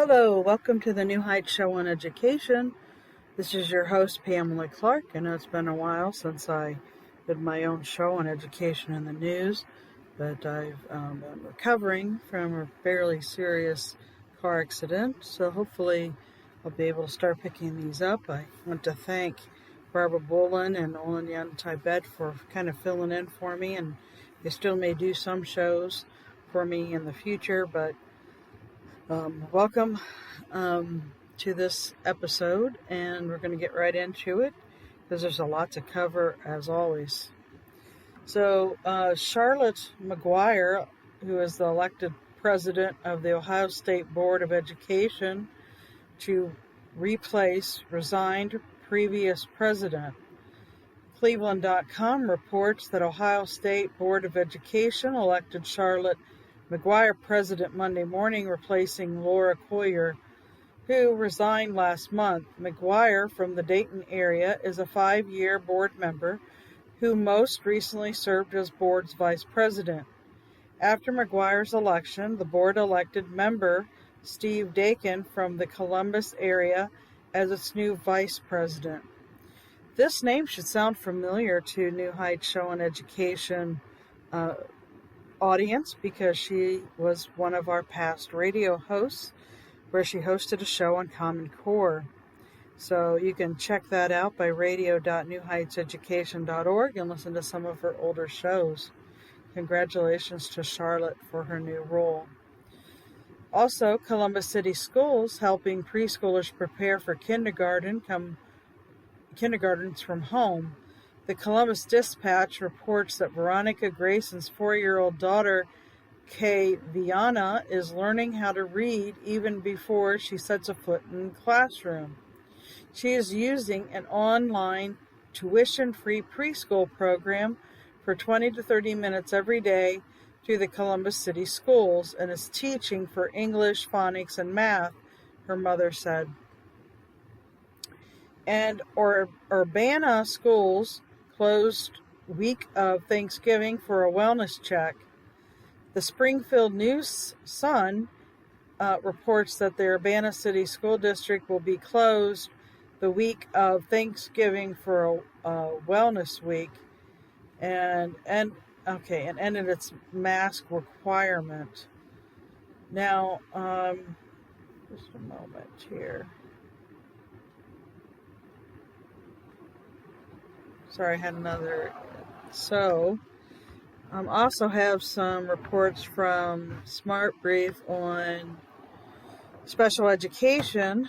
Hello, welcome to the New Heights Show on Education. This is your host, Pamela Clark. I know it's been a while since I did my own show on education and the news, but I've been recovering from a fairly serious car accident, so hopefully I'll be able to start picking these up. I want to thank Barbara Bolin and Olin Yan Tibet for kind of filling in for me, and they still may do some shows for me in the future, but welcome to this episode, and we're going to get right into it because there's a lot to cover as always. So Charlotte McGuire, who is the elected president of the Ohio State Board of Education to replace resigned previous president. Cleveland.com reports that Ohio State Board of Education elected Charlotte McGuire president Monday morning, replacing Laura Coyer, who resigned last month. McGuire, from the Dayton area, is a 5-year board member who most recently served as board's vice president. After McGuire's election, the board elected member Steve Dakin from the Columbus area as its new vice president. This name should sound familiar to New Heights Show on Education audience because she was one of our past radio hosts where she hosted a show on Common Core. So you can check that out by radio.newheightseducation.org and listen to some of her older shows. Congratulations to Charlotte for her new role. Also, Columbus City Schools helping preschoolers prepare for kindergartens from home. The Columbus Dispatch reports that Veronica Grayson's 4-year-old daughter, Kay Viana, is learning how to read even before she sets a foot in the classroom. She is using an online tuition-free preschool program for 20 to 30 minutes every day through the Columbus City Schools and is teaching for English, phonics, and math, her mother said. And Urbana schools closed week of Thanksgiving for a wellness check. The Springfield News-Sun reports that the Urbana City School District will be closed the week of Thanksgiving for a wellness week and ended its mask requirement. Now, just a moment here. Sorry, I had another. So, also have some reports from Smart Brief on special education,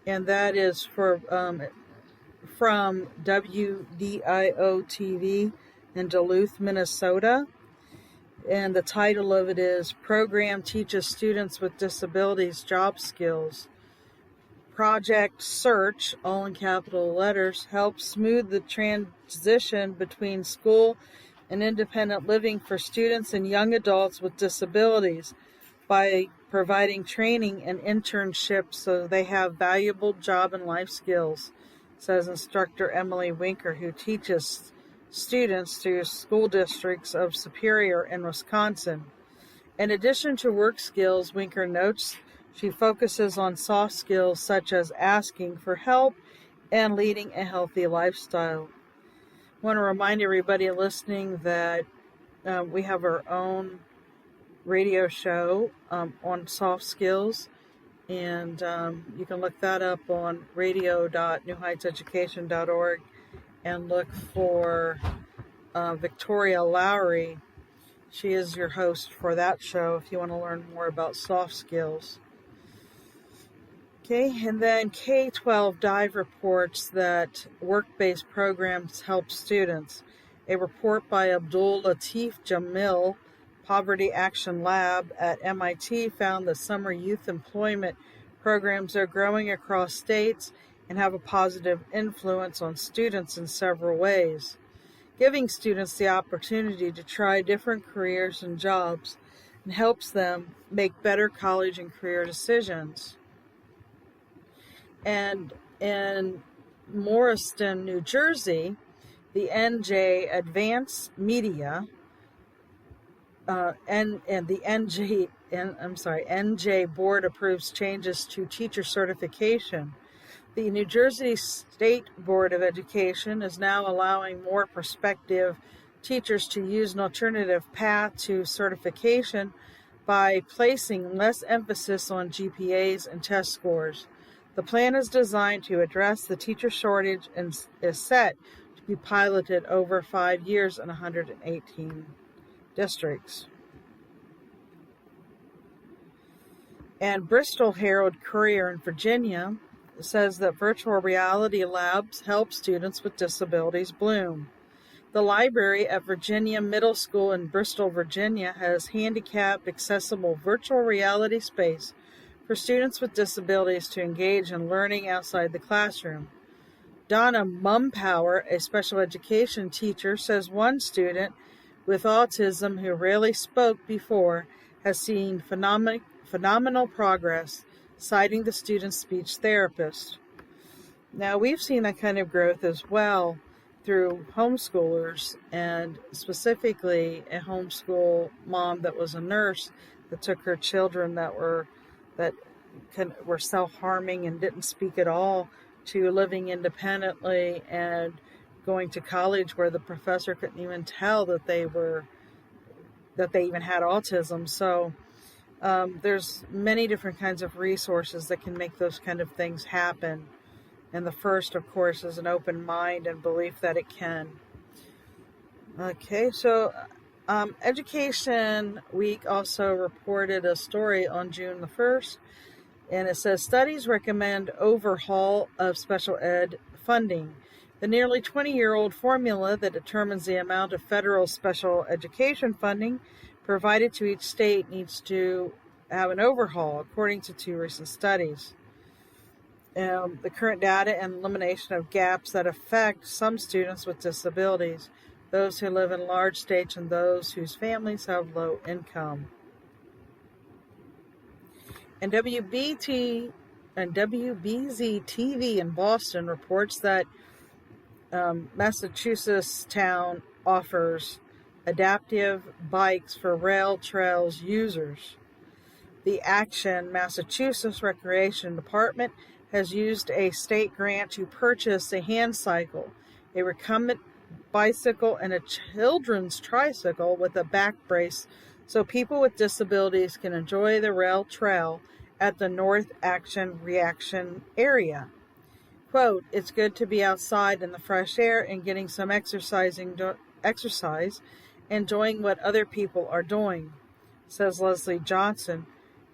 and that is from WDIO TV in Duluth, Minnesota. And the title of it is Program Teaches Students with Disabilities Job Skills. Project Search, all in capital letters, helps smooth the transition between school and independent living for students and young adults with disabilities by providing training and internships so they have valuable job and life skills, says instructor Emily Winker, who teaches students through school districts of Superior and Wisconsin. In addition to work skills, Winker notes she focuses on soft skills such as asking for help and leading a healthy lifestyle. I want to remind everybody listening that we have our own radio show on soft skills, and you can look that up on radio.newheightseducation.org and look for Victoria Lowry. She is your host for that show if you want to learn more about soft skills. Okay, and then K-12 Dive reports that work-based programs help students. A report by Abdul Latif Jamil, Poverty Action Lab at MIT, found that summer youth employment programs are growing across states and have a positive influence on students in several ways, giving students the opportunity to try different careers and jobs and helps them make better college and career decisions. And in Morriston, New Jersey, the NJ Advanced Media and the NJ Board approves changes to teacher certification. The New Jersey State Board of Education is now allowing more prospective teachers to use an alternative path to certification by placing less emphasis on GPAs and test scores. The plan is designed to address the teacher shortage and is set to be piloted over 5 years in 118 districts. And Bristol Herald Courier in Virginia says that virtual reality labs help students with disabilities bloom. The library at Virginia Middle School in Bristol, Virginia has handicapped accessible virtual reality space for students with disabilities to engage in learning outside the classroom. Donna Mumpower, a special education teacher, says one student with autism who rarely spoke before has seen phenomenal progress, citing the student's speech therapist. Now, we've seen that kind of growth as well through homeschoolers, and specifically a homeschool mom that was a nurse that took her children that were self-harming and didn't speak at all to living independently and going to college where the professor couldn't even tell that they even had autism. So there's many different kinds of resources that can make those kind of things happen. And the first, of course, is an open mind and belief that it can. Okay, so Education Week also reported a story on June the 1st, and it says studies recommend overhaul of special ed funding. The nearly 20-year-old formula that determines the amount of federal special education funding provided to each state needs to have an overhaul, according to 2 recent studies. The current data and elimination of gaps that affect some students with disabilities, those who live in large states, and those whose families have low income. And WBZ TV in Boston reports that Massachusetts town offers adaptive bikes for rail trails users. The Action Massachusetts Recreation Department has used a state grant to purchase a hand cycle, a recumbent bicycle, and a children's tricycle with a back brace so people with disabilities can enjoy the rail trail at the North Action Reaction area. Quote, "It's good to be outside in the fresh air and getting some exercise, enjoying what other people are doing," says Leslie Johnson,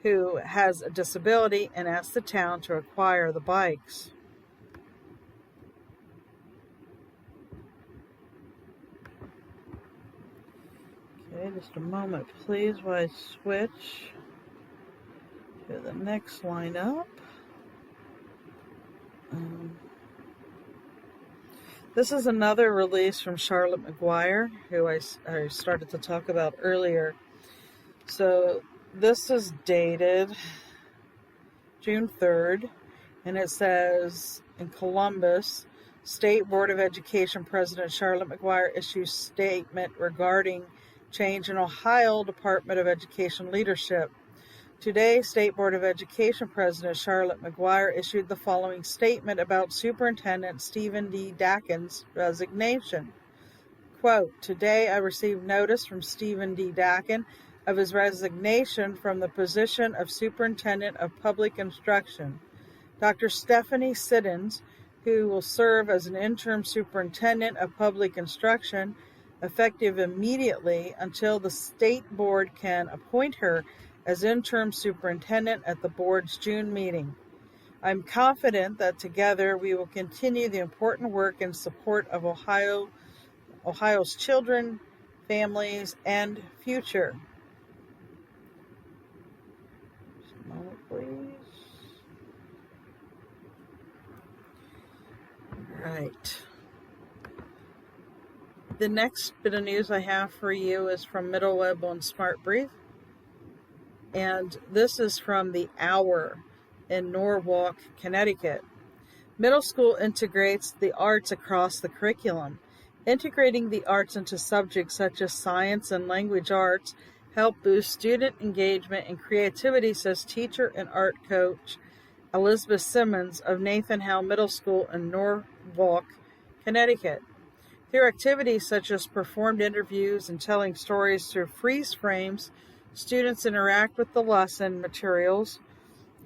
who has a disability and asked the town to acquire the bikes. Okay, just a moment, please, while I switch to the next lineup. This is another release from Charlotte McGuire, who I started to talk about earlier. So this is dated June 3rd, and it says, in Columbus, State Board of Education President Charlotte McGuire issues statement regarding change in Ohio Department of Education leadership. Today, State Board of Education President Charlotte McGuire issued the following statement about Superintendent Stephen D. Dakin's resignation. Quote, "Today I received notice from Stephen D. Dakin of his resignation from the position of Superintendent of Public Instruction. Dr. Stephanie Siddons, who will serve as an interim Superintendent of Public Instruction, effective immediately until the State Board can appoint her as interim superintendent at the board's June meeting. I'm confident that together we will continue the important work in support of Ohio's children, families, and future." Just a moment, please. All right. The next bit of news I have for you is from Middle Web on Smart Brief. And this is from the Hour in Norwalk, Connecticut. Middle school integrates the arts across the curriculum. Integrating the arts into subjects such as science and language arts help boost student engagement and creativity, says teacher and art coach Elizabeth Simmons of Nathan Howe Middle School in Norwalk, Connecticut. Through activities such as performed interviews and telling stories through freeze frames, students interact with the lesson materials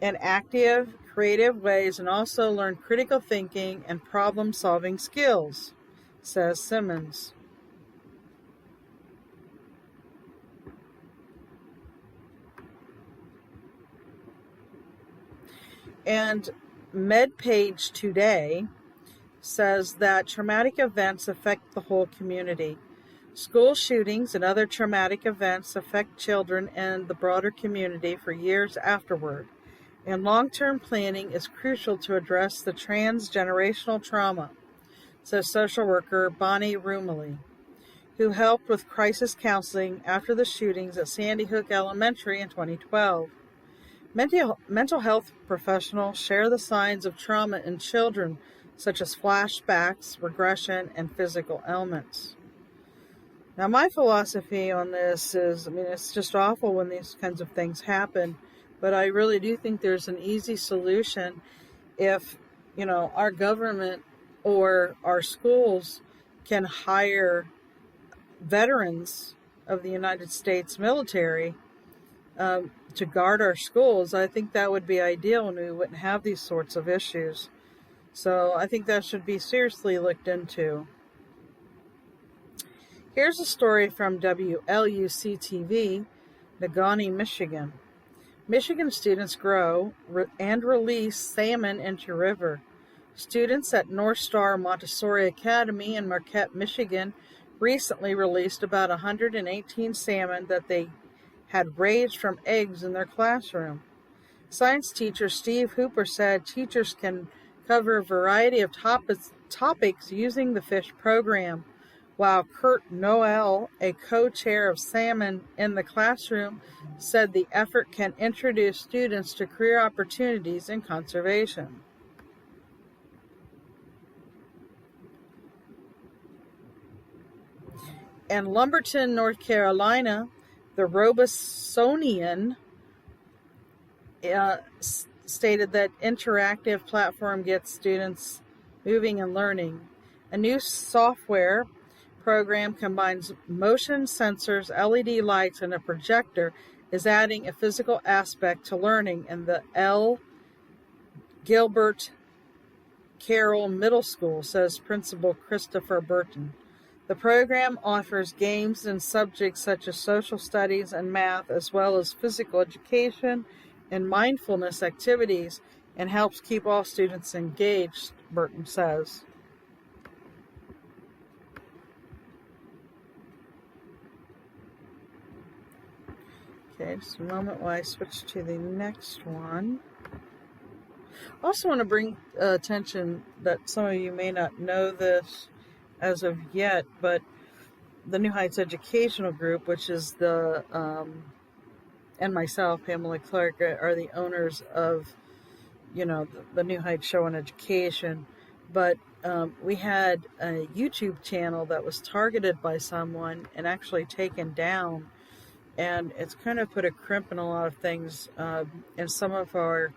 in active, creative ways and also learn critical thinking and problem-solving skills, says Simmons. And MedPage Today says that traumatic events affect the whole community. School shootings and other traumatic events affect children and the broader community for years afterward, and long-term planning is crucial to address the transgenerational trauma, says social worker Bonnie Rumley, who helped with crisis counseling after the shootings at Sandy Hook Elementary in 2012. Mental health professionals share the signs of trauma in children, such as flashbacks, regression, and physical ailments. Now, my philosophy on this is, it's just awful when these kinds of things happen, but I really do think there's an easy solution if, our government or our schools can hire veterans of the United States military to guard our schools. I think that would be ideal and we wouldn't have these sorts of issues. So I think that should be seriously looked into. Here's a story from WLUC-TV, Negaunee, Michigan. Michigan students grow and release salmon into river. Students at North Star Montessori Academy in Marquette, Michigan, recently released about 118 salmon that they had raised from eggs in their classroom. Science teacher Steve Hooper said teachers can cover a variety of topics using the fish program, while Kurt Noel, a co-chair of salmon in the classroom, said the effort can introduce students to career opportunities in conservation. In Lumberton, North Carolina, the Robusonian stated that interactive platform gets students moving and learning. A new software program combines motion sensors, LED lights, and a projector is adding a physical aspect to learning in the L. Gilbert Carroll Middle School, says Principal Christopher Burton. The program offers games in subjects such as social studies and math, as well as physical education and mindfulness activities, and helps keep all students engaged, Burton says. Okay, just a moment while I switch to the next one. I also want to bring attention that some of you may not know this as of yet, but the New Heights Educational Group, which is and myself, Pamela Clark, are the owners of, the New Heights Show on Education. But we had a YouTube channel that was targeted by someone and actually taken down. And it's kind of put a crimp in a lot of things. And some of our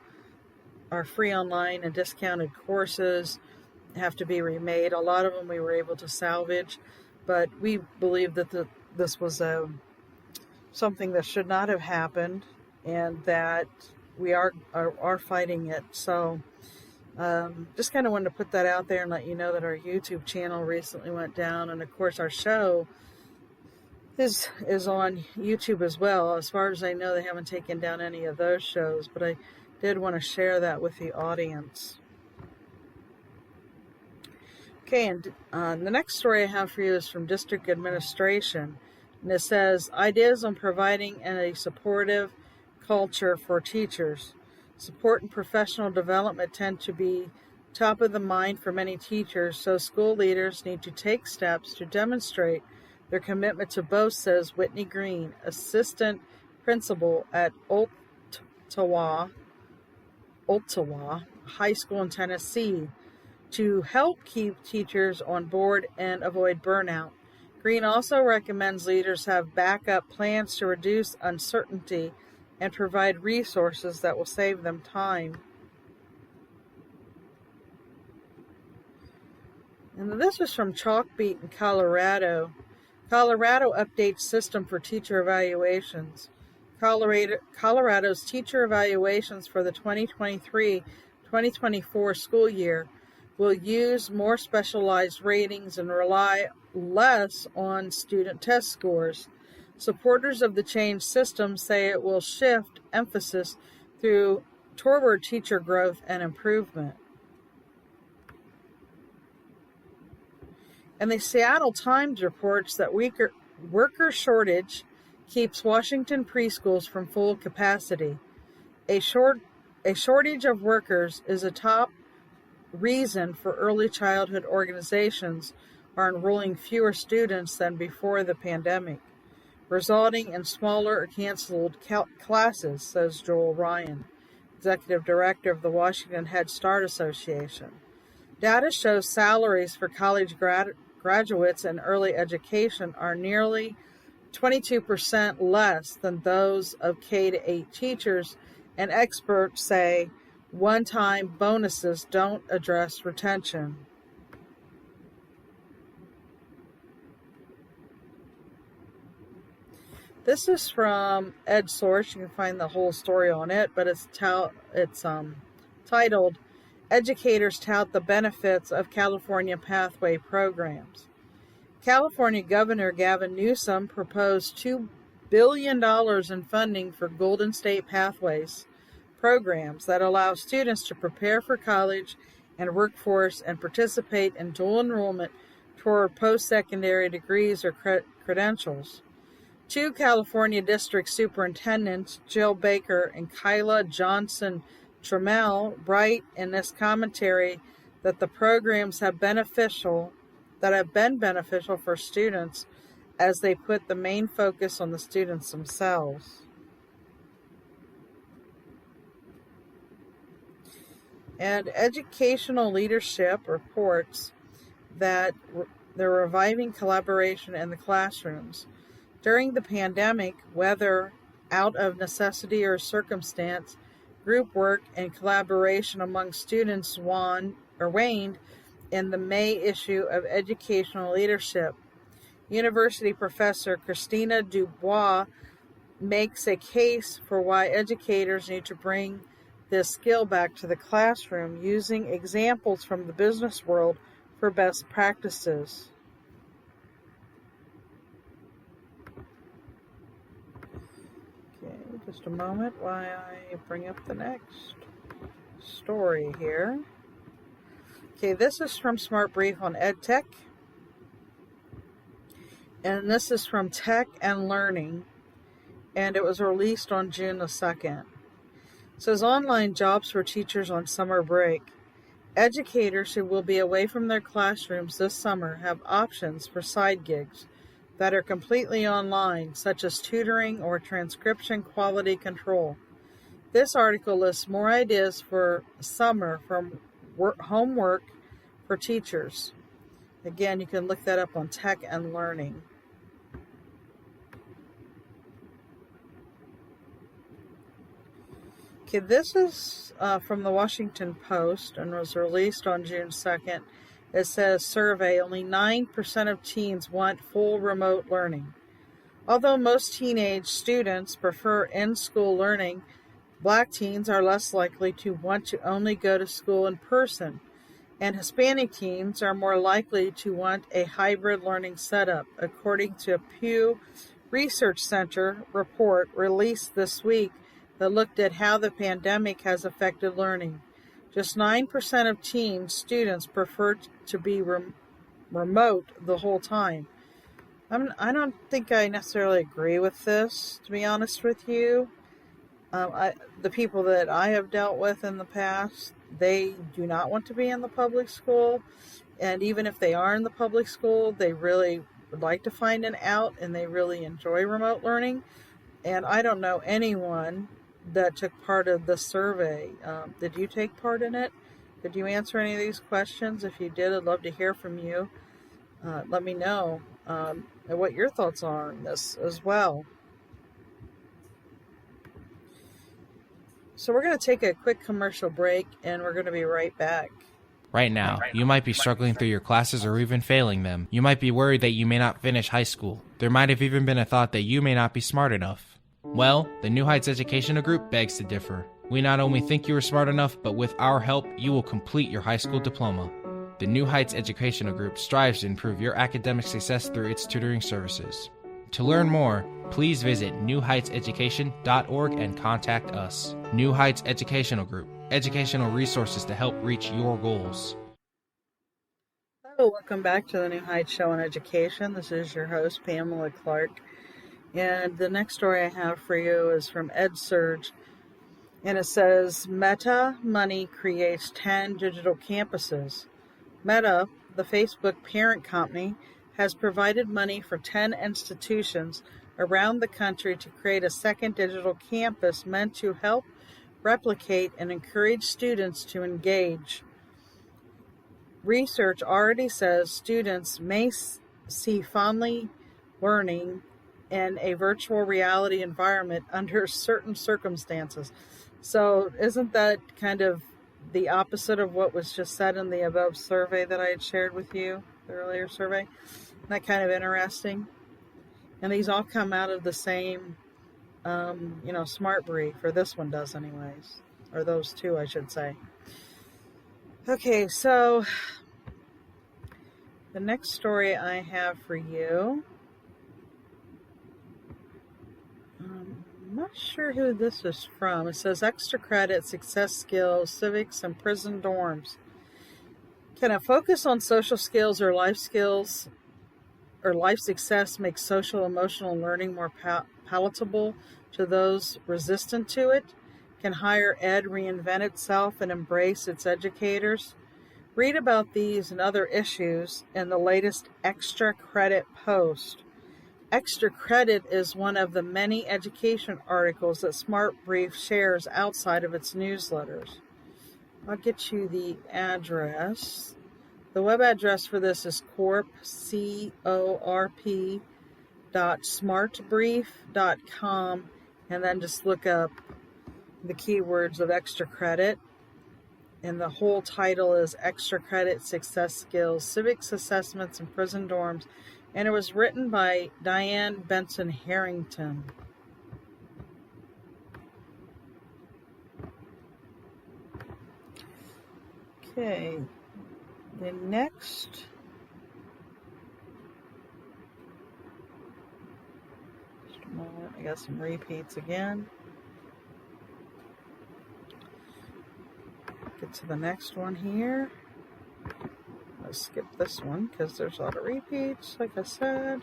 free online and discounted courses have to be remade. A lot of them we were able to salvage, but we believe that this was something that should not have happened, and that we are fighting it. So just kind of wanted to put that out there and let you know that our YouTube channel recently went down, and of course our show is on YouTube as well. As far as I know, they haven't taken down any of those shows, but I did want to share that with the audience. Okay, and the next story I have for you is from District Administration, and it says, ideas on providing a supportive culture for teachers. Support and professional development tend to be top of the mind for many teachers, so school leaders need to take steps to demonstrate their commitment to both, says Whitney Green, assistant principal at Ottawa High School in Tennessee, to help keep teachers on board and avoid burnout. Green also recommends leaders have backup plans to reduce uncertainty and provide resources that will save them time. And this is from Chalkbeat in Colorado. Colorado updates system for teacher evaluations. Colorado's teacher evaluations for the 2023-2024 school year will use more specialized ratings and rely less on student test scores. Supporters of the changed system say it will shift emphasis toward teacher growth and improvement. And the Seattle Times reports that worker shortage keeps Washington preschools from full capacity. A shortage of workers is a top reason for early childhood organizations are enrolling fewer students than before the pandemic, resulting in smaller or canceled classes, says Joel Ryan, executive director of the Washington Head Start Association. Data shows salaries for college graduates in early education are nearly 22% less than those of K-8 teachers, and experts say one-time bonuses don't address retention. This is from EdSource. You can find the whole story on it, but it's titled, Educators Tout the Benefits of California Pathway Programs. California Governor Gavin Newsom proposed $2 billion in funding for Golden State Pathways programs that allow students to prepare for college and workforce and participate in dual enrollment toward post-secondary degrees or credentials. Two California district superintendents, Jill Baker and Kyla Johnson Trammell, write in this commentary that the programs have been beneficial for students as they put the main focus on the students themselves. And Educational Leadership reports that they're reviving collaboration in the classrooms. During the pandemic, whether out of necessity or circumstance, group work and collaboration among students waned in the May issue of Educational Leadership. University professor Christina Dubois makes a case for why educators need to bring this skill back to the classroom, using examples from the business world for best practices. Okay, just a moment while I bring up the next story here. Okay, this is from Smart Brief on EdTech. And this is from Tech and Learning. And it was released on June the 2nd. It says online jobs for teachers on summer break. Educators who will be away from their classrooms this summer have options for side gigs that are completely online, such as tutoring or transcription quality control. This article lists more ideas for summer from homework for teachers. Again, you can look that up on Tech and Learning. Okay, this is from the Washington Post and was released on June 2nd. It says, survey, only 9% of teens want full remote learning. Although most teenage students prefer in-school learning, Black teens are less likely to want to only go to school in person, and Hispanic teens are more likely to want a hybrid learning setup, according to a Pew Research Center report released this week that looked at how the pandemic has affected learning. Just 9% of teen students prefer to be remote the whole time. I don't think I necessarily agree with this, to be honest with you. The people that I have dealt with in the past, they do not want to be in the public school. And even if they are in the public school, they really would like to find an out and they really enjoy remote learning. And I don't know anyone that took part of the survey. Did you take part in it? Did you answer any of these questions? If you did, I'd love to hear from you. Let me know. and what your thoughts are on this as well. So we're going to take a quick commercial break, and we're going to be right back. Right now, you might be struggling through your classes or even failing them. You might be worried that you may not finish high school. There might have even been a thought that you may not be smart enough. Well, the New Heights Educational Group begs to differ. We not only think you are smart enough, but with our help, you will complete your high school diploma. The New Heights Educational Group strives to improve your academic success through its tutoring services. To learn more, please visit newheightseducation.org and contact us. New Heights Educational Group, educational resources to help reach your goals. Hello, welcome back to the New Heights Show on Education. This is your host, Pamela Clark. And the next story I have for you is from EdSurge. And it says, Meta Money creates 10 digital campuses. Meta, the Facebook parent company, has provided money for 10 institutions around the country to create a second digital campus meant to help replicate and encourage students to engage. Research already says students may see fondly learning in a virtual reality environment under certain circumstances. So isn't that kind of the opposite of what was just said in the above survey that I had shared with you, the earlier survey? Isn't that kind of interesting? And these all come out of the same, smart brief, or this one does anyways, or those two, I should say. Okay, so the next story I have for you, I'm not sure who this is from. It says extra credit, success skills, civics, and prison dorms. Can a focus on social skills or life skills or life success make social emotional learning more palatable to those resistant to it? Can higher ed reinvent itself and embrace its educators? Read about these and other issues in the latest Extra Credit post. Extra Credit is one of the many education articles that Smart Brief shares outside of its newsletters. I'll get you the address. The web address for this is corp.smartbrief.com, and then just look up the keywords of Extra Credit. And the whole title is Extra Credit, Success Skills, Civics Assessments, and Prison Dorms. And it was written by Diane Benson Harrington. Okay, the next just a moment, I got some repeats again. Get to the next one here. Let's skip this one because there's a lot of repeats, like I said.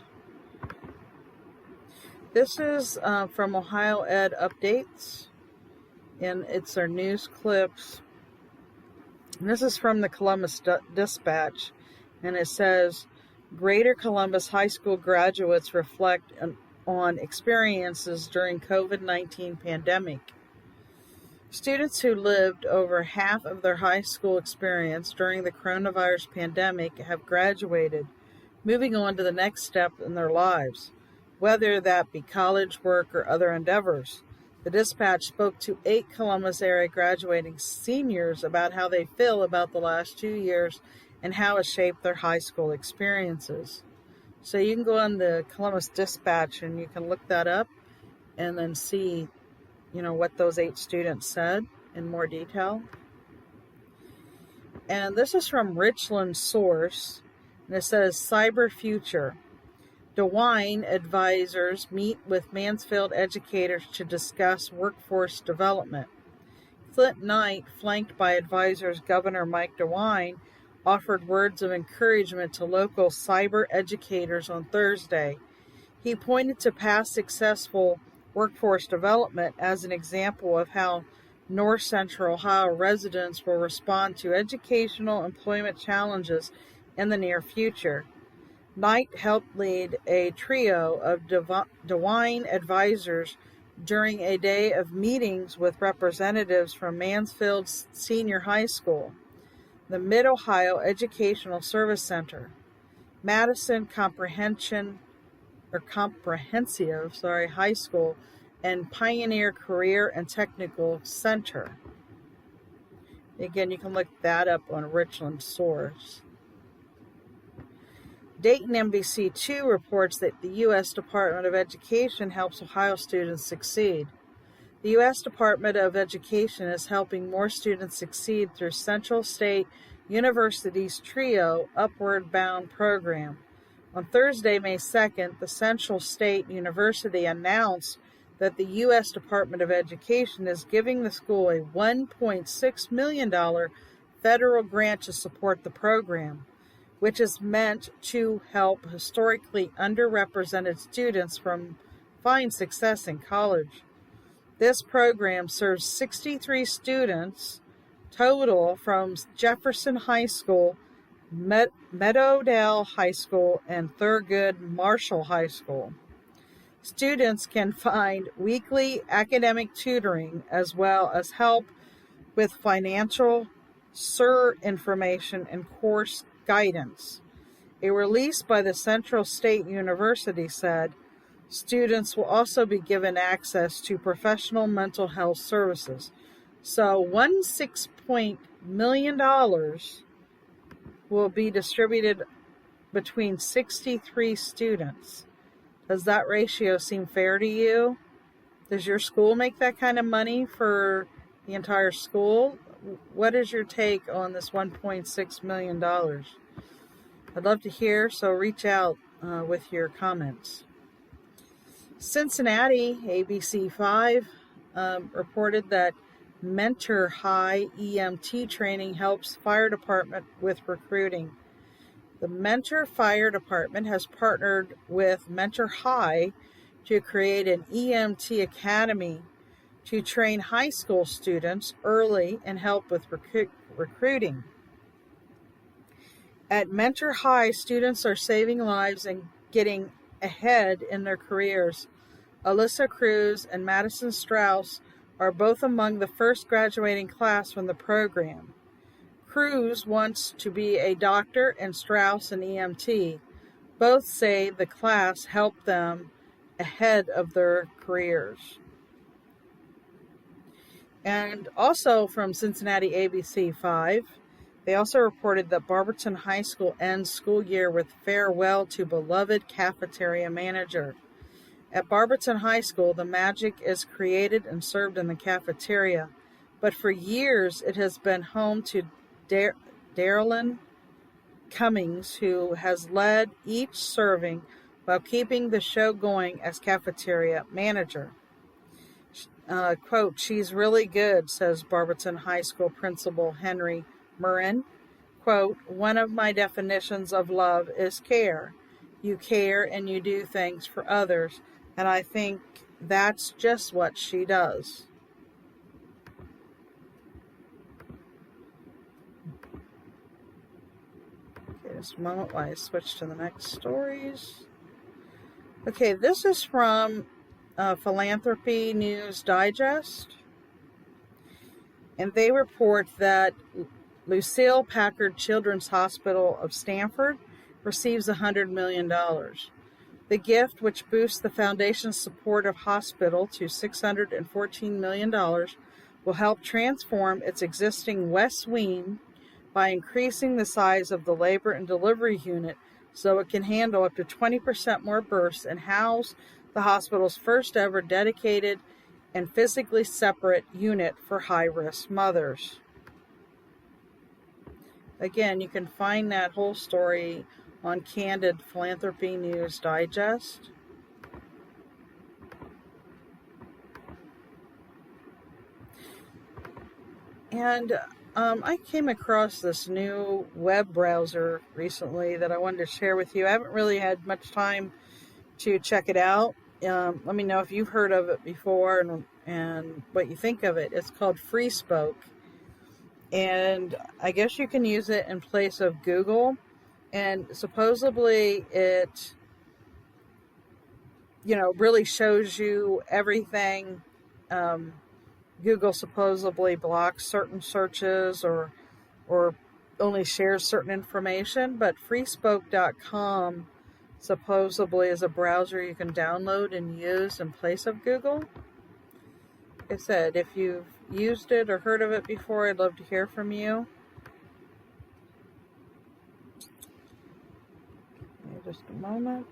This is from Ohio Ed Updates, and it's our news clips. And this is from the Columbus Dispatch, and it says, Greater Columbus High School graduates reflect on experiences during COVID-19 pandemic. Students who lived over half of their high school experience during the coronavirus pandemic have graduated, moving on to the next step in their lives, whether that be college, work, or other endeavors. The Dispatch spoke to 8 Columbus area graduating seniors about how they feel about the last 2 years and how it shaped their high school experiences. So you can go on the Columbus Dispatch and you can look that up and then see what those 8 students said in more detail. And this is from Richland Source, and it says, Cyber Future. DeWine advisors meet with Mansfield educators to discuss workforce development. Flint Knight, flanked by advisors Governor Mike DeWine, offered words of encouragement to local cyber educators on Thursday. He pointed to past successful workforce development as an example of how North Central Ohio residents will respond to educational employment challenges in the near future. Knight helped lead a trio of DeWine advisors during a day of meetings with representatives from Mansfield Senior High School, the Mid-Ohio Educational Service Center, Madison Comprehension Comprehensive High School and Pioneer Career and Technical Center. Again, you can look that up on Richland Source. Dayton NBC2 reports that the U.S. Department of Education helps Ohio students succeed. The U.S. Department of Education is helping more students succeed through Central State University's TRIO Upward Bound program. On Thursday, May 2nd, the Central State University announced that the U.S. Department of Education is giving the school a $1.6 million federal grant to support the program, which is meant to help historically underrepresented students find success in college. This program serves 63 students total from Jefferson High School, Meadowdale High School, and Thurgood Marshall High School. Students can find weekly academic tutoring as well as help with financial information and course guidance. A release by the Central State University said, students will also be given access to professional mental health services. So $1.6 million will be distributed between 63 students. Does that ratio seem fair to you? Does your school make that kind of money for the entire school? What is your take on this $1.6 million? I'd love to hear, so reach out with your comments. Cincinnati, ABC5, reported that Mentor High EMT training helps fire department with recruiting. The Mentor Fire Department has partnered with Mentor High to create an EMT academy to train high school students early and help with recruiting. At Mentor High, students are saving lives and getting ahead in their careers. Alyssa Cruz and Madison Strauss are both among the first graduating class from the program. Cruz wants to be a doctor and Strauss an EMT. Both say the class helped them ahead of their careers. And also from Cincinnati ABC 5, they also reported that Barberton High School ends school year with farewell to beloved cafeteria manager. At Barberton High School, the magic is created and served in the cafeteria, but for years it has been home to Darylyn Cummings, who has led each serving while keeping the show going as cafeteria manager. Quote, she's really good, says Barberton High School Principal Henry Murrin. Quote, one of my definitions of love is care. You care and you do things for others, and I think that's just what she does. Okay, just a moment while I switch to the next stories. Okay, this is from Philanthropy News Digest, and they report that Lucille Packard Children's Hospital of Stanford receives $100 million. The gift, which boosts the foundation's support of hospital to $614 million, will help transform its existing West Wing by increasing the size of the labor and delivery unit so it can handle up to 20% more births and house the hospital's first ever dedicated and physically separate unit for high-risk mothers. Again, you can find that whole story on Candid Philanthropy News Digest. And I came across this new web browser recently that I wanted to share with you. I haven't really had much time to check it out. Let me know if you've heard of it before and what you think of it. It's called FreeSpoke. And I guess you can use it in place of Google. And supposedly it, really shows you everything. Google supposedly blocks certain searches or only shares certain information, but freespoke.com supposedly is a browser you can download and use in place of Google. Like I said, if you've used it or heard of it before, I'd love to hear from you. Just a moment.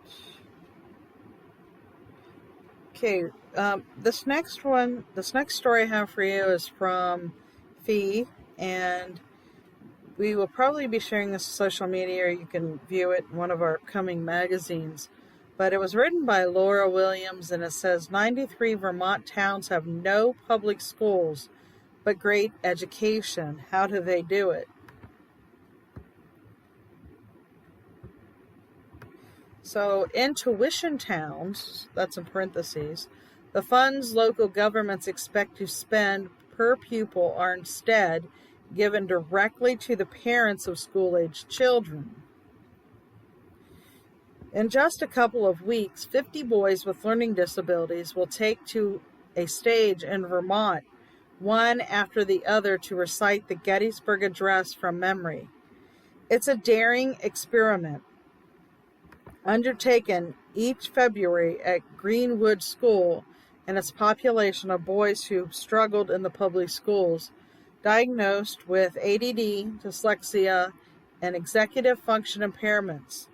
Okay, this next story I have for you is from Fee, and we will probably be sharing this on social media, or you can view it in one of our upcoming magazines. But it was written by Laura Williams, and it says 93 Vermont towns have no public schools, but great education. How do they do it? So in tuition towns, that's in parentheses, the funds local governments expect to spend per pupil are instead given directly to the parents of school-aged children. In just a couple of weeks, 50 boys with learning disabilities will take to a stage in Vermont, one after the other, to recite the Gettysburg Address from memory. It's a daring experiment undertaken each February at Greenwood School, and its population of boys who struggled in the public schools, diagnosed with ADD, dyslexia, and executive function impairments.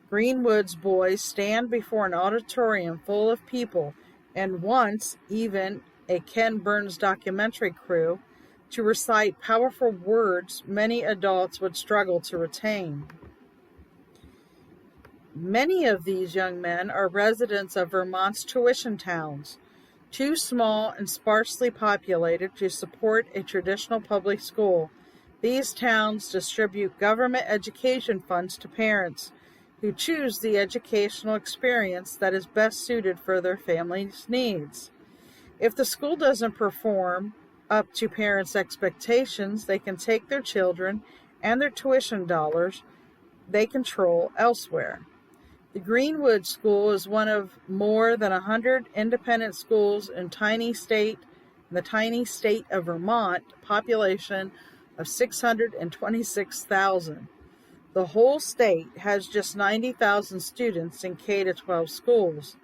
Greenwood's boys stand before an auditorium full of people, and once even a Ken Burns documentary crew, to recite powerful words many adults would struggle to retain. Many of these young men are residents of Vermont's tuition towns, too small and sparsely populated to support a traditional public school. These towns distribute government education funds to parents who choose the educational experience that is best suited for their family's needs. If the school doesn't perform up to parents' expectations, they can take their children and their tuition dollars they control elsewhere. The Greenwood School is one of more than 100 independent schools in the tiny state of Vermont, population of 626,000. The whole state has just 90,000 students in K-12 schools.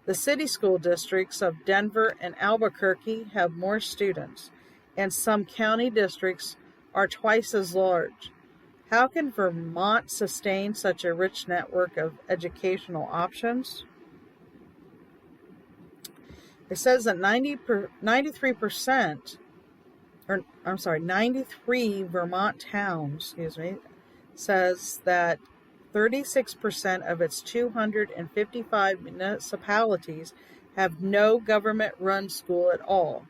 The city school districts of Denver and Albuquerque have more students, and some county districts are twice as large. How can Vermont sustain such a rich network of educational options? It says that 93 Vermont towns, says that 36% of its 255 municipalities have no government-run school at all.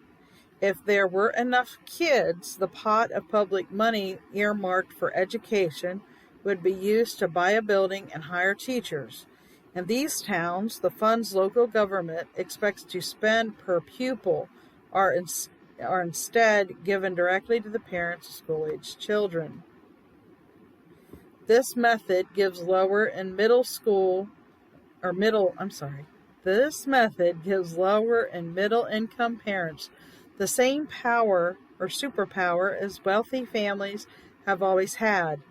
If there were enough kids, the pot of public money earmarked for education would be used to buy a building and hire teachers. In these towns, the funds local government expects to spend per pupil are instead given directly to the parents of school-aged children. This method gives lower and middle income parents the same power or superpower as wealthy families have always had: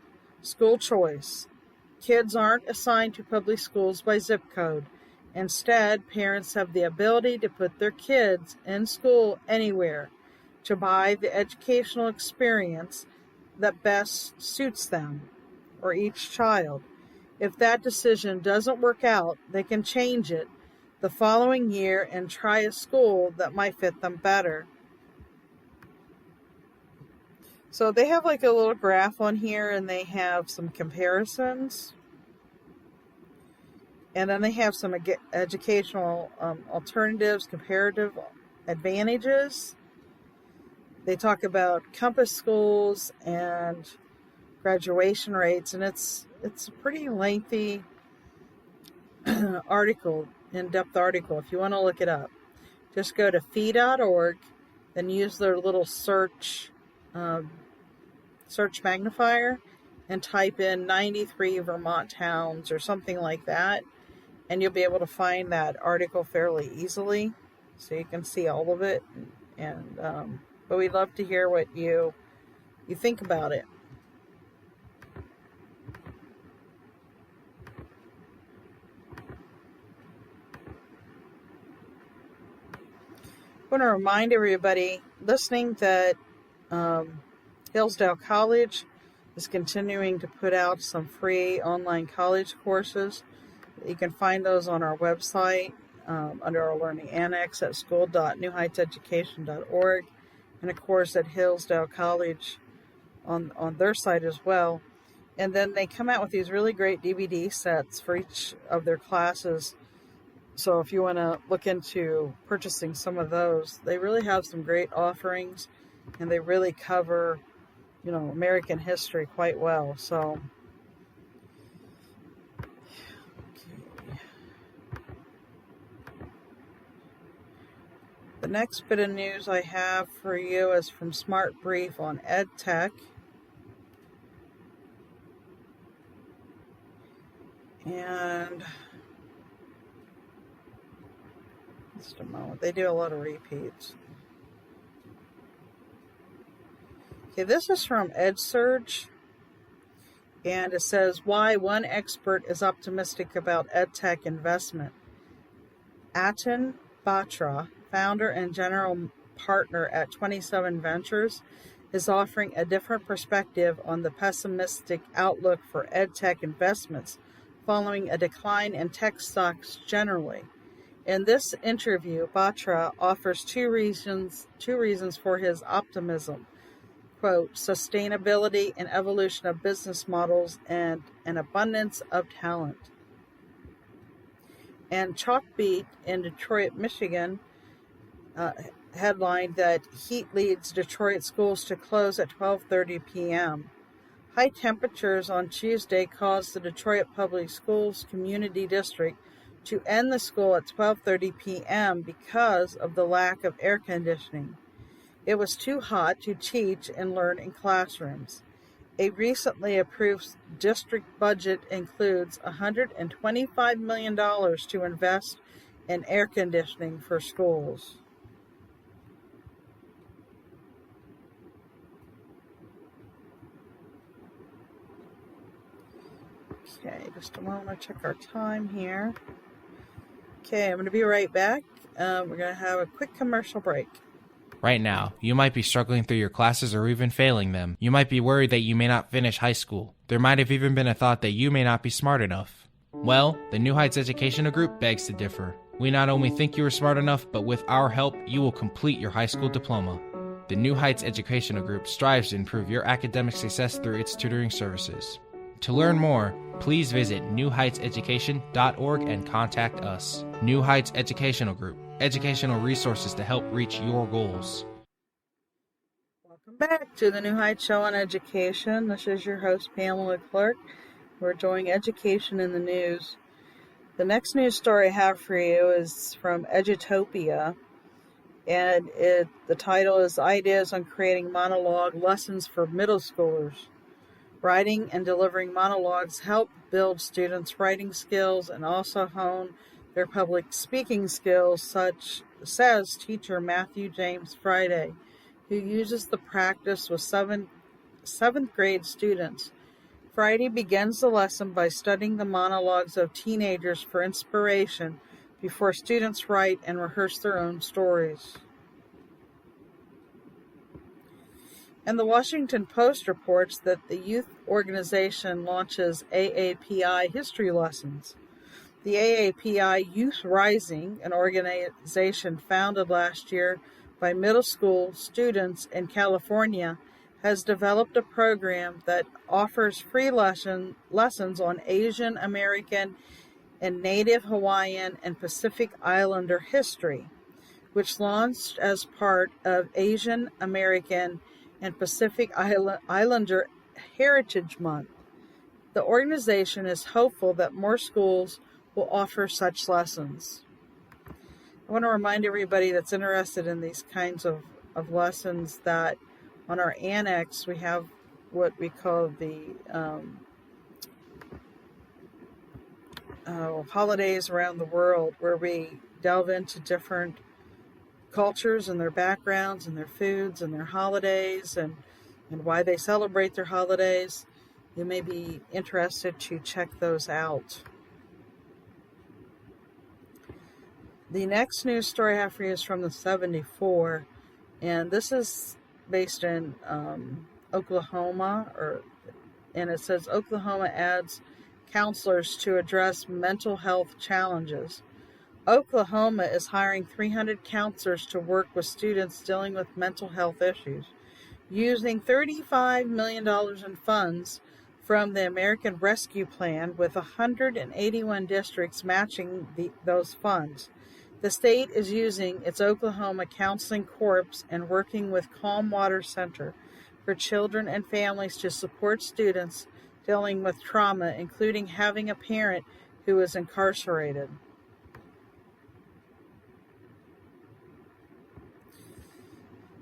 school choice. Kids aren't assigned to public schools by zip code. Instead, parents have the ability to put their kids in school anywhere, to buy the educational experience that best suits them or each child. If that decision doesn't work out, they can change it the following year and try a school that might fit them better. So they have like a little graph on here, and they have some comparisons. And then they have some educational alternatives, comparative advantages. They talk about campus schools and graduation rates, and it's a pretty lengthy article, in-depth article. If you want to look it up, just go to fee.org, then use their little search magnifier and type in 93 Vermont towns or something like that, and you'll be able to find that article fairly easily, so you can see all of it. But we'd love to hear what you think about it. want to remind everybody listening that Hillsdale College is continuing to put out some free online college courses. You can find those on our website under our Learning Annex at school.newheightseducation.org, and of course at Hillsdale College on their site as well. And then they come out with these really great DVD sets for each of their classes. So if you want to look into purchasing some of those, they really have some great offerings, and they really cover, American history quite well. So, okay. The next bit of news I have for you is from Smart Brief on EdTech. And just a moment. They do a lot of repeats. Okay, this is from EdSurge, and it says why one expert is optimistic about EdTech investment. Atin Batra, founder and general partner at 27 Ventures, is offering a different perspective on the pessimistic outlook for EdTech investments following a decline in tech stocks generally. In this interview, Batra offers two reasons for his optimism. Quote, sustainability and evolution of business models and an abundance of talent. And Chalkbeat in Detroit, Michigan, headlined that heat leads Detroit schools to close at 12:30 p.m. High temperatures on Tuesday caused the Detroit Public Schools Community District to end the school at 12:30 p.m. because of the lack of air conditioning. It was too hot to teach and learn in classrooms. A recently approved district budget includes $125 million to invest in air conditioning for schools. Okay, just a moment, check our time here. Okay, I'm going to be right back. We're going to have a quick commercial break. Right now, you might be struggling through your classes or even failing them. You might be worried that you may not finish high school. There might have even been a thought that you may not be smart enough. Well, the New Heights Educational Group begs to differ. We not only think you are smart enough, but with our help, you will complete your high school diploma. The New Heights Educational Group strives to improve your academic success through its tutoring services. To learn more, please visit newheightseducation.org and contact us. New Heights Educational Group, educational resources to help reach your goals. Welcome back to the New Heights Show on Education. This is your host, Pamela Clark. We're doing education in the news. The next news story I have for you is from Edutopia, and the title is Ideas on Creating Monologue Lessons for Middle Schoolers. Writing and delivering monologues help build students' writing skills and also hone their public speaking skills, says teacher Matthew James Friday, who uses the practice with seventh grade students. Friday begins the lesson by studying the monologues of teenagers for inspiration before students write and rehearse their own stories. And the Washington Post reports that the youth organization launches AAPI history lessons. The AAPI Youth Rising, an organization founded last year by middle school students in California, has developed a program that offers free lessons on Asian American and Native Hawaiian and Pacific Islander history, which launched as part of Asian American and Pacific Islander Heritage Month. The organization is hopeful that more schools will offer such lessons. I want to remind everybody that's interested in these kinds of lessons that on our annex we have what we call the holidays around the world, where we delve into different cultures and their backgrounds and their foods and their holidays and why they celebrate their holidays. You may be interested to check those out. The next news story I have for you is from the 74, and this is based in Oklahoma, and it says Oklahoma adds counselors to address mental health challenges. Oklahoma is hiring 300 counselors to work with students dealing with mental health issues, using $35 million in funds from the American Rescue Plan, with 181 districts matching those funds. The state is using its Oklahoma Counseling Corps and working with Calm Water Center for children and families to support students dealing with trauma, including having a parent who is incarcerated.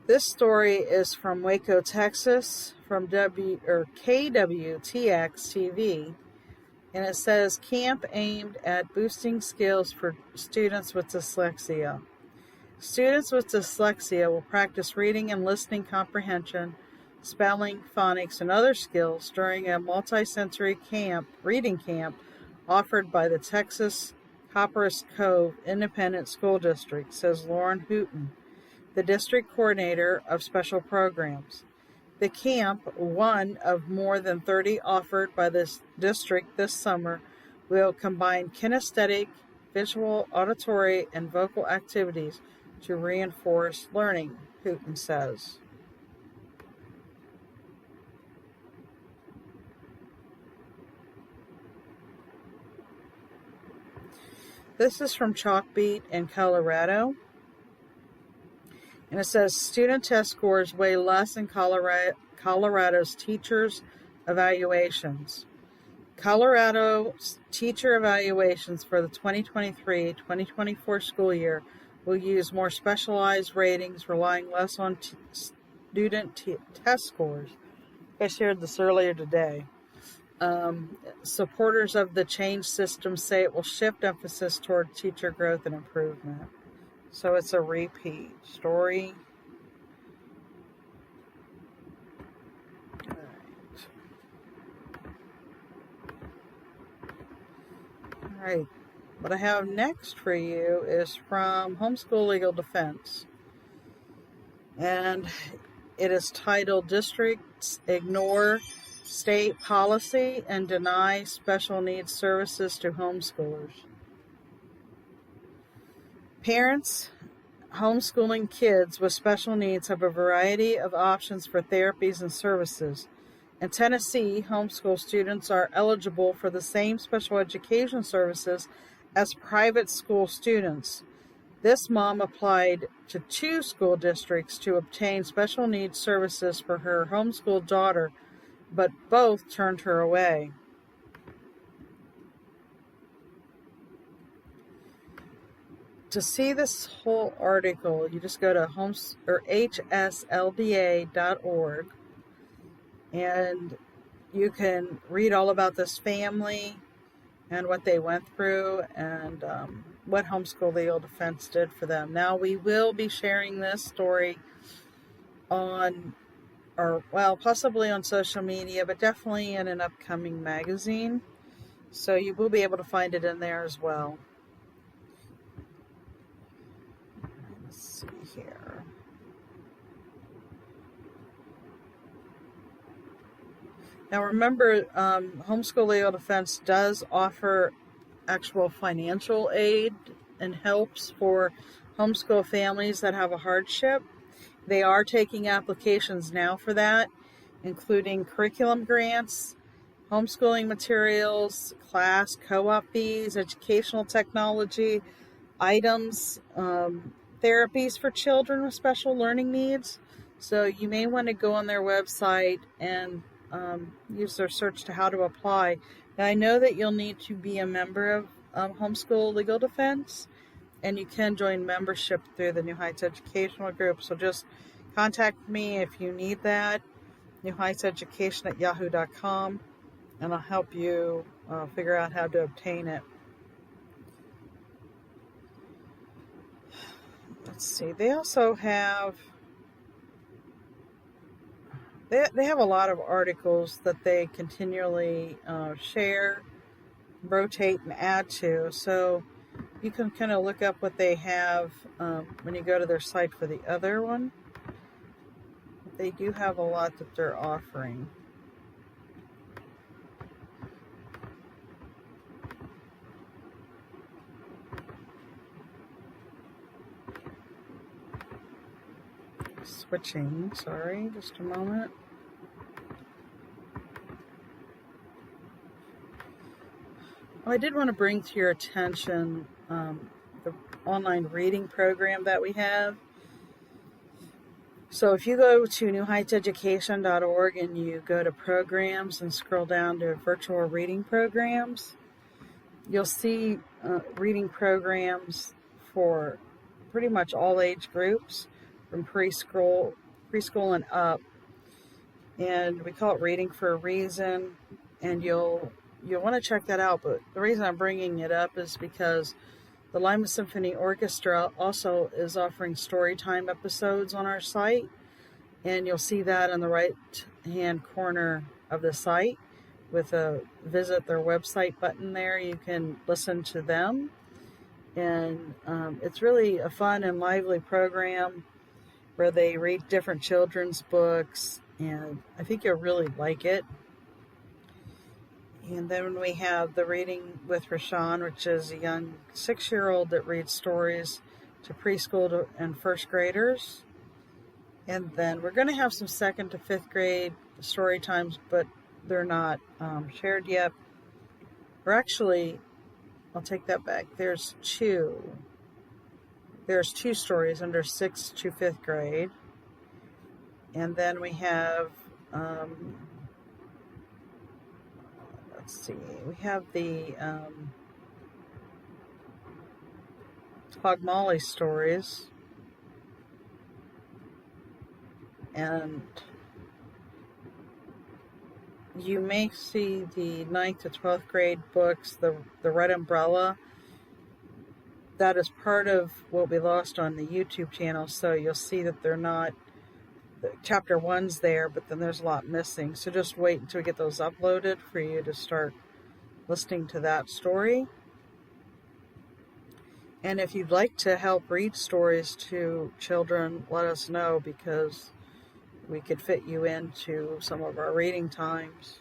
This story is from Waco, Texas, from KWTX TV, and it says camp aimed at boosting skills for students with dyslexia. Students with dyslexia will practice reading and listening comprehension, spelling, phonics, and other skills during a multi-sensory reading camp offered by the Texas Copperas Cove Independent School District, says Lauren Hooten, the district coordinator of special programs. The camp, one of more than 30 offered by this district this summer, will combine kinesthetic, visual, auditory, and vocal activities to reinforce learning, Hooten says. This is from Chalkbeat in Colorado. And it says student test scores weigh less in Colorado's teachers' evaluations. Colorado's teacher evaluations for the 2023-2024 school year will use more specialized ratings, relying less on student test scores. I shared this earlier today. Supporters of the change system say it will shift emphasis toward teacher growth and improvement. So it's a repeat story. All right. What I have next for you is from Homeschool Legal Defense. And it is titled Districts Ignore State Policy and Deny Special Needs Services to Homeschoolers. Parents homeschooling kids with special needs have a variety of options for therapies and services. In Tennessee, homeschool students are eligible for the same special education services as private school students. This mom applied to 2 school districts to obtain special needs services for her homeschooled daughter, but both turned her away. To see this whole article, you just go to hslda.org, and you can read all about this family and what they went through and what Homeschool Legal Defense did for them. Now, we will be sharing this story on, possibly on social media, but definitely in an upcoming magazine. So you will be able to find it in there as well. Let's see here. Now remember, Homeschool Legal Defense does offer actual financial aid and helps for homeschool families that have a hardship. They are taking applications now for that, including curriculum grants, homeschooling materials, class co-op fees, educational technology, items, therapies for children with special learning needs. So you may want to go on their website and use their search to how to apply. Now, I know that you'll need to be a member of Homeschool Legal Defense, and you can join membership through the New Heights Educational Group. So just contact me if you need that, newheightseducation@yahoo.com, and I'll help you figure out how to obtain it. Let's see. They also have They have a lot of articles that they continually share, rotate, and add to. So you can kind of look up what they have when you go to their site for the other one. They do have a lot that they're offering. Switching, sorry, just a moment. I did want to bring to your attention the online reading program that we have. So if you go to newheightseducation.org and you go to programs and scroll down to virtual reading programs, you'll see reading programs for pretty much all age groups from preschool and up. And we call it Reading for a Reason, and you'll want to check that out. But the reason I'm bringing it up is because the Lima Symphony Orchestra also is offering storytime episodes on our site, and you'll see that on the right-hand corner of the site with a visit their website button there. You can listen to them, and it's really a fun and lively program where they read different children's books, and I think you'll really like it. And then we have the Reading with Rashawn, which is a young 6-year-old that reads stories to preschool and first graders. And then we're going to have some 2nd to 5th grade story times, but they're not shared yet. Or actually, I'll take that back. There's two stories under 6th to 5th grade. And then we have, we have the Hog Molly stories. And you may see the 9th to 12th grade books, the Red Umbrella. That is part of what we lost on the YouTube channel, so you'll see that they're not, chapter 1's there, but then there's a lot missing. So just wait until we get those uploaded for you to start listening to that story. And if you'd like to help read stories to children, let us know, because we could fit you into some of our reading times.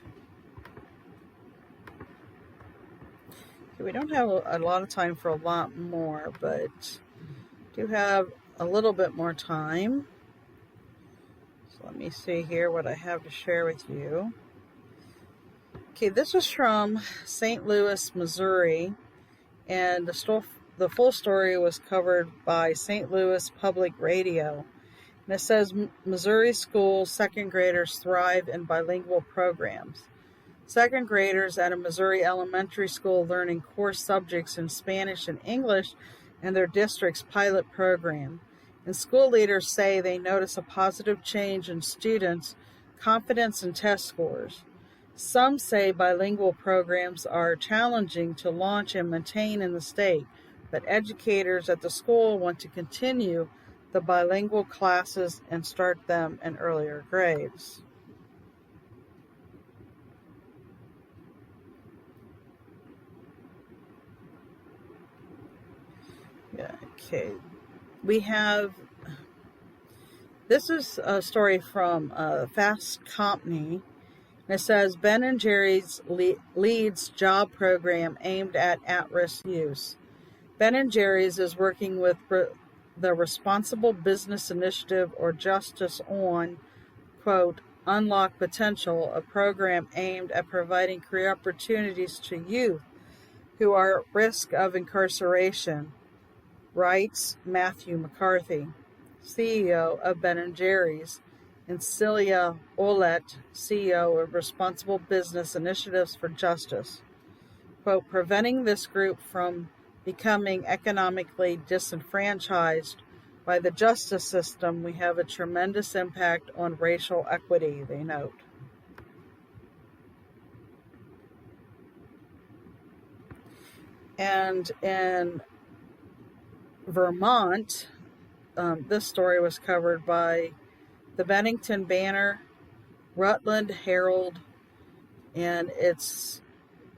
Okay, we don't have a lot of time for a lot more, but do have a little bit more time. So let me see here what I have to share with you. Okay, this is from St. Louis, Missouri, and the full story was covered by St. Louis Public Radio. And it says, Missouri schools, 2nd graders thrive in bilingual programs. 2nd graders at a Missouri elementary school learning core subjects in Spanish and English in their district's pilot program. And school leaders say they notice a positive change in students' confidence and test scores. Some say bilingual programs are challenging to launch and maintain in the state, but educators at the school want to continue the bilingual classes and start them in earlier grades. Yeah, okay. We have, this is a story from Fast Company. And it says, Ben & Jerry's leads job program aimed at at-risk youth. Ben & Jerry's is working with the Responsible Business Initiative, or Justice on, quote, Unlock Potential, a program aimed at providing career opportunities to youth who are at risk of incarceration, writes Matthew McCarthy, CEO of Ben & Jerry's, and Celia Ouellette, CEO of Responsible Business Initiatives for Justice. Quote, preventing this group from becoming economically disenfranchised by the justice system, we have a tremendous impact on racial equity, they note. And in Vermont, this story was covered by the Bennington Banner, Rutland Herald, and it's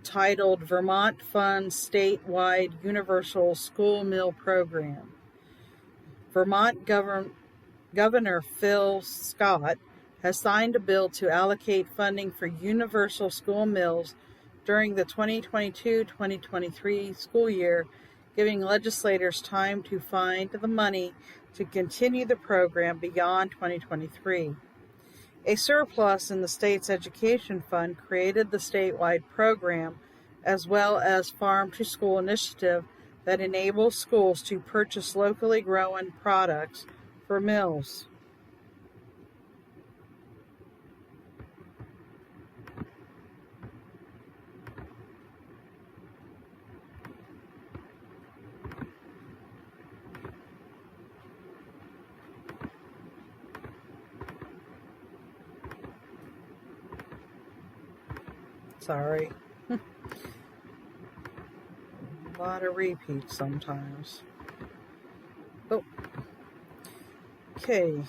titled Vermont Funds Statewide Universal School Meal Program. Vermont Governor Phil Scott has signed a bill to allocate funding for universal school meals during the 2022-2023 school year, giving legislators time to find the money to continue the program beyond 2023. A surplus in the state's education fund created the statewide program, as well as Farm to School initiative that enables schools to purchase locally grown products for meals. Sorry. A lot of repeats sometimes. Oh. Okay.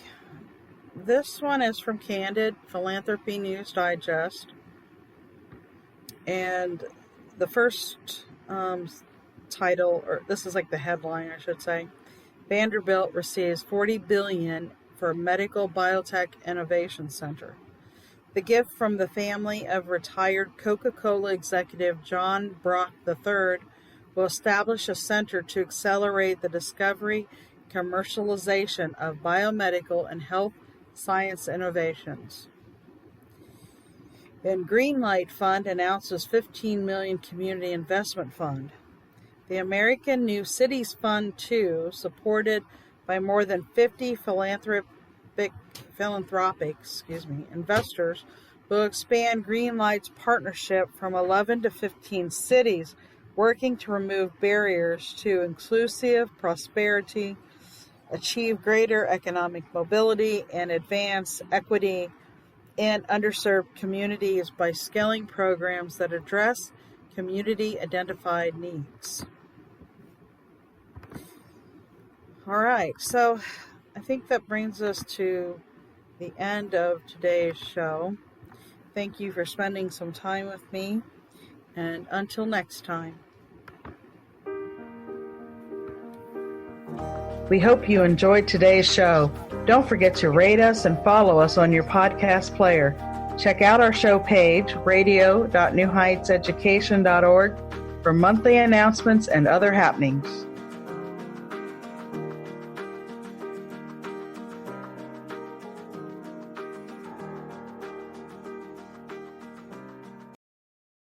This one is from Candid Philanthropy News Digest. And the first title, or this is like the headline, I should say. Vanderbilt receives $40 billion for Medical Biotech Innovation Center. The gift from the family of retired Coca-Cola executive John Brock III will establish a center to accelerate the discovery and commercialization of biomedical and health science innovations. And Greenlight Fund announces $15 million community investment fund. The American New Cities Fund 2, supported by more than 50 philanthropic investors, will expand Greenlight's partnership from 11 to 15 cities, working to remove barriers to inclusive prosperity, achieve greater economic mobility, and advance equity in underserved communities by scaling programs that address community-identified needs. All right, so I think that brings us to the end of today's show. Thank you for spending some time with me, and until next time. We hope you enjoyed today's show. Don't forget to rate us and follow us on your podcast player. Check out our show page, radio.newheightseducation.org, for monthly announcements and other happenings.